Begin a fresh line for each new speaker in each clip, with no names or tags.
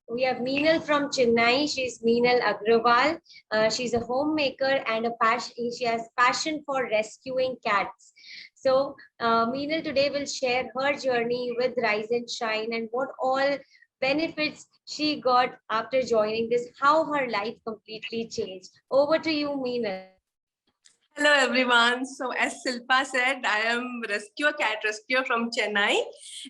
We have Meenal from Chennai. She's Meenal Agrawal. She's a homemaker and a passion. She has passion for rescuing cats. So Meenal today will share her journey with Rise and Shine and what all benefits she got after joining this, how her life completely changed. Over to you, Meenal.
Hello everyone. So as Silpa said, I am cat rescuer from Chennai,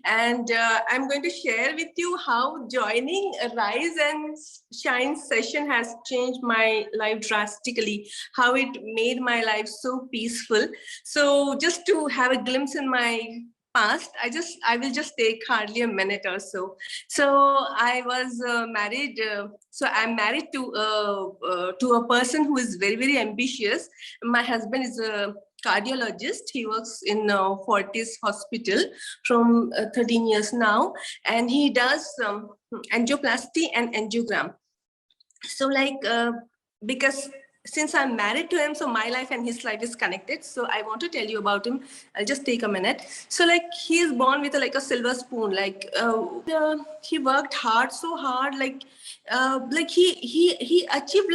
and I'm going to share with you how joining a Rise and Shine session has changed my life drastically, how it made my life so peaceful. So just to have a glimpse in my past, I will just take hardly a minute or so. So I was married. So I'm married to a person who is very, very ambitious. My husband is a cardiologist. He works in Fortis Hospital from 13 years now, and he does angioplasty and angiogram. So because since I'm married to him, so my life and his life is connected. So I want to tell you about him. I'll just take a minute. So he is born with a silver spoon. He worked hard, so hard. He achieved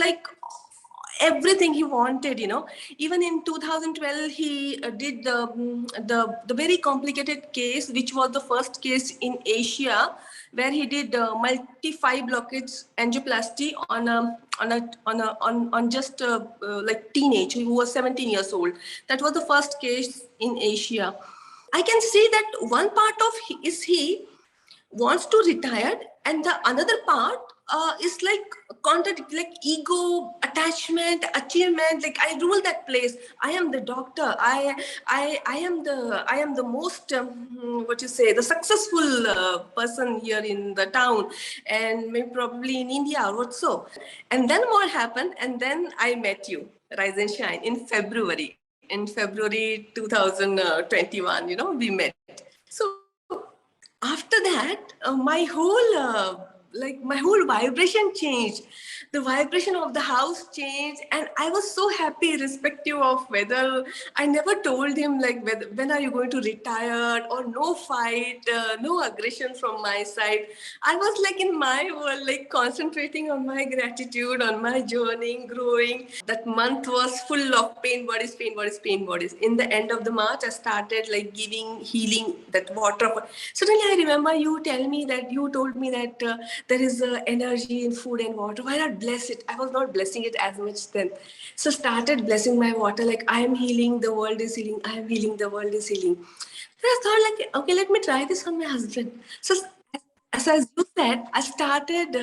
everything he wanted. Even in 2012 he did the very complicated case, which was the first case in Asia where he did multi-5 blockage angioplasty on just teenage who was 17 years old. That was the first case in Asia. I can see that one part of he wants to retire, and the another part is contradict, ego, attachment, achievement. I rule that place. I am the doctor. I am the most what you say, the successful person here in the town, and maybe probably in India or what so. And then what happened? And then I met you, Rise and Shine, in February. In February 2021, we met. So after that, my whole vibration changed. The vibration of the house changed, and I was so happy, irrespective of whether I never told him when are you going to retire, or no fight, no aggression from my side. I was in my world, concentrating on my gratitude, on my journey, growing. That month was full of pain bodies, pain bodies, pain bodies. In the end of the March, I started giving healing, that water. Suddenly I remember you told me that there is energy in food and water. Why not bless it? I was not blessing it as much then. So started blessing my water, I am healing, the world is healing. I am healing, the world is healing. So I thought okay, let me try this on my husband. So as you said, I started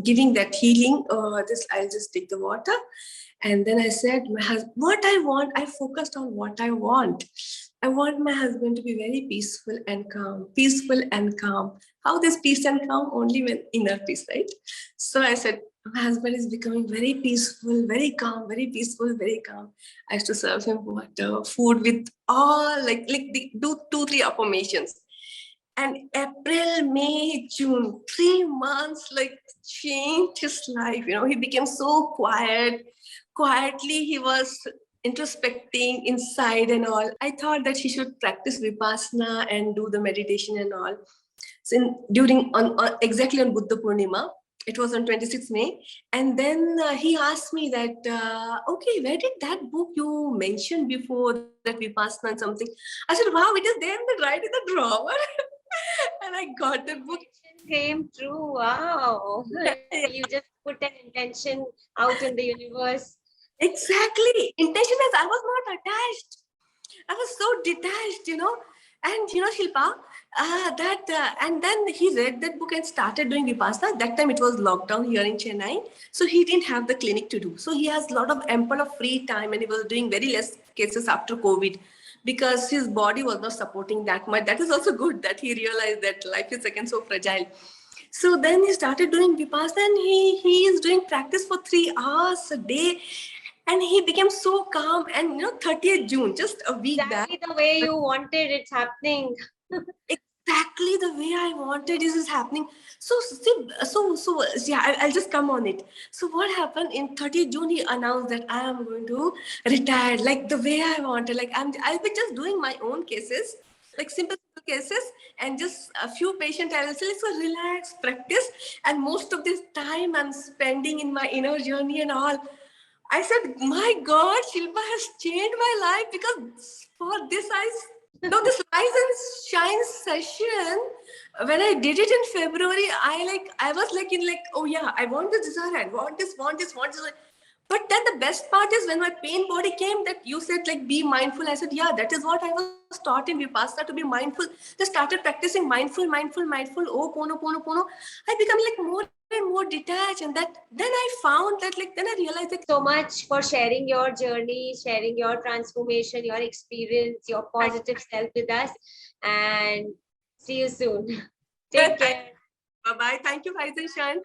giving that healing. I'll just take the water. And then I said, what I want, I focused on what I want. I want my husband to be very peaceful and calm, peaceful and calm. How this peace and calm? Only when inner peace, right? So I said, my husband is becoming very peaceful, very calm, very peaceful, very calm. I used to serve him water, food with all, do 2-3 affirmations. And April, May, June, 3 months, changed his life. He became so quiet. Quietly, he was introspecting inside and all. I thought that he should practice Vipassana and do the meditation and all. So exactly on Buddha Purnima, it was on 26th May. And then he asked me that, okay, where did that book you mentioned before, that Vipassana and something? I said, wow, it is there right in the drawer. And I got the book.
Came true. Wow. You just put an intention out in the universe.
Exactly. Intention is, I was not attached. I was so detached, And Shilpa, and then he read that book and started doing Vipassana. That time it was lockdown here in Chennai. So he didn't have the clinic to do. So he has a lot of ample of free time, and he was doing very less cases after COVID, because his body was not supporting that much. That is also good that he realized that life is again so fragile. So then he started doing Vipassana, and he is doing practice for 3 hours a day. And he became so calm. And 30th June, just a week back.
Exactly the way you wanted, it's happening.
Exactly the way I wanted is happening. So yeah, I'll just come on it. So what happened in 30th June, he announced that I am going to retire, the way I wanted. I'll be just doing my own cases, simple cases, and just a few patients I will say, so relax, practice. And most of this time I'm spending in my inner journey and all. I said, my God, Shilpa has changed my life, because for this this Rise and Shine session, when I did it in February, I was like in like, oh yeah, I want this desire, I want this, want this, want this. But then the best part is when my pain body came, that you said like be mindful. I said, yeah, that is what I was taught in Vipassana, to be mindful. Just started practicing mindful. Oh, pono. I become like more and more detached, and that then I found that like then I realized that.
So much for sharing your journey, sharing your transformation, your experience, your positive self with us, and see you soon. Take care.
Bye bye. Thank you, Rise and Shine.